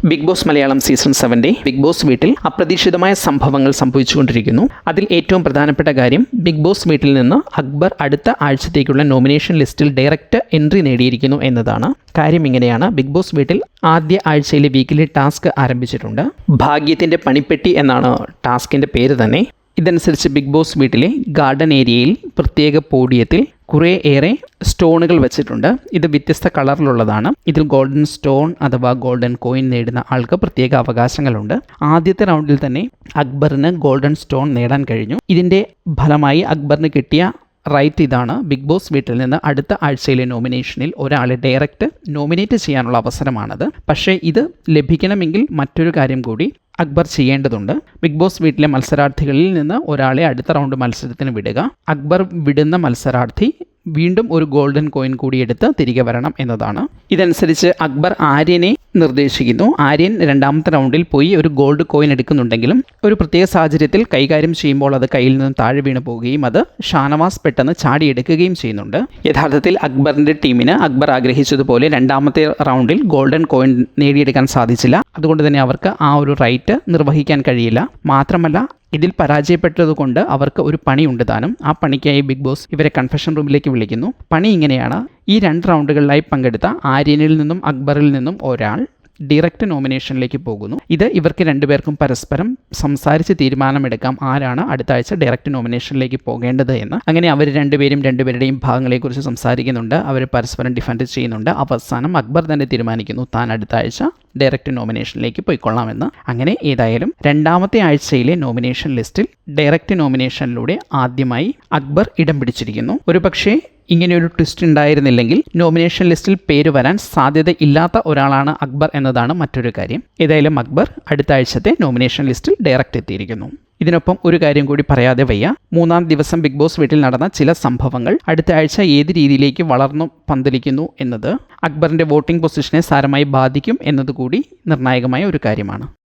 Big Boss Malayalam season 7 Bigg Boss വീട്ടിൽ അപ്രതീക്ഷിതമായ സംഭവങ്ങൾ സംഭവിച്ചുകൊണ്ടിരിക്കുന്നു. അതിൽ ഏറ്റവും പ്രധാനപ്പെട്ട കാര്യം ബിഗ് ബോസ് വീട്ടിൽ നിന്ന് അക്ബർ അടുത്ത ആഴ്ചത്തേക്കുള്ള നോമിനേഷൻ ലിസ്റ്റിൽ ഡയറക്റ്റ് എൻട്രി നേടിയിരിക്കുന്നു എന്നതാണ്. കാര്യം ഇങ്ങനെയാണ്. ബിഗ് ബോസ് വീട്ടിൽ ആദ്യ ആഴ്ചയിലെ വീക്കിലി ടാസ്ക് ആരംഭിച്ചിട്ടുണ്ട്. ഭാഗ്യത്തിൻ്റെ പണിപ്പെട്ടി എന്നാണ് ടാസ്കിൻ്റെ പേര് തന്നെ. ഇതനുസരിച്ച് ബിഗ് ബോസ് വീട്ടിലെ ഗാർഡൻ ഏരിയയിൽ പ്രത്യേക പോഡിയത്തിൽ കുറേയേറെ സ്റ്റോണുകൾ വെച്ചിട്ടുണ്ട്. ഇത് വ്യത്യസ്ത കളറിലുള്ളതാണ്. ഇതിൽ ഗോൾഡൻ സ്റ്റോൺ അഥവാ ഗോൾഡൻ കോയിൻ നേടുന്ന ആൾക്ക് പ്രത്യേക അവകാശങ്ങളുണ്ട്. ആദ്യത്തെ റൗണ്ടിൽ തന്നെ അക്ബറിന് ഗോൾഡൻ സ്റ്റോൺ നേടാൻ കഴിഞ്ഞു. ഇതിൻ്റെ ഫലമായി അക്ബറിന് കിട്ടിയ റൈറ്റ് ഇതാണ്. ബിഗ് ബോസ് വീട്ടിൽ നിന്ന് അടുത്ത ആഴ്ചയിലെ നോമിനേഷനിൽ ഒരാളെ ഡയറക്റ്റ് നോമിനേറ്റ് ചെയ്യാനുള്ള അവസരമാണത്. പക്ഷേ ഇത് ലഭിക്കണമെങ്കിൽ മറ്റൊരു കാര്യം കൂടി അക്ബർ ചെയ്യേണ്ടതുണ്ട്. ബിഗ് ബോസ് വീട്ടിലെ മത്സരാർത്ഥികളിൽ നിന്ന് ഒരാളെ അടുത്ത റൗണ്ട് മത്സരത്തിന് വിടുക. അക്ബർ വിടുന്ന മത്സരാർത്ഥി വീണ്ടും ഒരു ഗോൾഡൻ കോയിൻ കൂടി എടുത്ത് തിരികെ വരണം എന്നതാണ്. ഇതനുസരിച്ച് അക്ബർ ആര്യനെ നിർദ്ദേശിക്കുന്നു. ആര്യൻ രണ്ടാമത്തെ റൗണ്ടിൽ പോയി ഒരു ഗോൾഡ് കോയിൻ എടുക്കുന്നുണ്ടെങ്കിലും ഒരു പ്രത്യേക സാഹചര്യത്തിൽ കൈകാര്യം ചെയ്യുമ്പോൾ അത് കയ്യിൽ നിന്ന് താഴെ വീണ് പോവുകയും അത് ഷാനവാസ് പെട്ടെന്ന് ചാടിയെടുക്കുകയും ചെയ്യുന്നുണ്ട്. യഥാർത്ഥത്തിൽ അക്ബറിൻ്റെ ടീമിന് അക്ബർ ആഗ്രഹിച്ചതുപോലെ രണ്ടാമത്തെ റൗണ്ടിൽ ഗോൾഡൻ കോയിൻ നേടിയെടുക്കാൻ സാധിച്ചില്ല. അതുകൊണ്ട് തന്നെ അവർക്ക് ആ ഒരു റൈറ്റ് നിർവഹിക്കാൻ കഴിയില്ല. മാത്രമല്ല ഇതിൽ പരാജയപ്പെട്ടതുകൊണ്ട് അവർക്ക് ഒരു പണിയുണ്ട് താനും. ആ പണിക്കായി ബിഗ് ബോസ് ഇവരെ കൺഫെഷൻ റൂമിലേക്ക് വിളിക്കുന്നു. പണി ഇങ്ങനെയാണ്. ഈ 2 റൗണ്ടുകളിലായി പങ്കെടുത്ത ആര്യനിൽ നിന്നും അക്ബറിൽ നിന്നും ഒരാൾ ഡയറക്റ്റ് നോമിനേഷനിലേക്ക് പോകുന്നു. ഇത് ഇവർക്ക് രണ്ടുപേർക്കും പരസ്പരം സംസാരിച്ച് തീരുമാനമെടുക്കാം ആരാണ് അടുത്ത ആഴ്ച ഡയറക്റ്റ് നോമിനേഷനിലേക്ക് പോകേണ്ടത് എന്ന്. അങ്ങനെ അവർ രണ്ടുപേരുടെയും ഭാഗങ്ങളെക്കുറിച്ച് സംസാരിക്കുന്നുണ്ട്. അവർ പരസ്പരം ഡിഫെൻഡ് ചെയ്യുന്നുണ്ട്. അവസാനം അക്ബർ തന്നെ തീരുമാനിക്കുന്നു താൻ അടുത്ത ആഴ്ച ഡയറക്റ്റ് നോമിനേഷനിലേക്ക് പോയിക്കൊള്ളാമെന്ന്. അങ്ങനെ ഏതായാലും രണ്ടാമത്തെ ആഴ്ചയിലെ നോമിനേഷൻ ലിസ്റ്റിൽ ഡയറക്റ്റ് നോമിനേഷനിലൂടെ ആദ്യമായി അക്ബർ ഇടം പിടിച്ചിരിക്കുന്നു. ഒരുപക്ഷേ ഇങ്ങനെയൊരു ട്വിസ്റ്റ് ഉണ്ടായിരുന്നില്ലെങ്കിൽ നോമിനേഷൻ ലിസ്റ്റിൽ പേര് വരാൻ സാധ്യത ഇല്ലാത്ത ഒരാളാണ് അക്ബർ എന്നതാണ് മറ്റൊരു കാര്യം. ഏതായാലും അക്ബർ അടുത്ത ആഴ്ചത്തെ നോമിനേഷൻ ലിസ്റ്റിൽ ഡയറക്റ്റ് എത്തിയിരിക്കുന്നു. ഇതിനൊപ്പം ഒരു കാര്യം കൂടി പറയാതെ വയ്യ. 3-ാം ദിവസം ബിഗ് ബോസ് വീട്ടിൽ നടന്ന ചില സംഭവങ്ങൾ അടുത്ത ആഴ്ച ഏത് രീതിയിലേക്ക് വളർന്നു പന്തലിക്കുന്നു എന്നത് അക്ബറിൻ്റെ വോട്ടിംഗ് പൊസിഷനെ സാരമായി ബാധിക്കും എന്നതുകൂടി നിർണായകമായ ഒരു കാര്യമാണ്.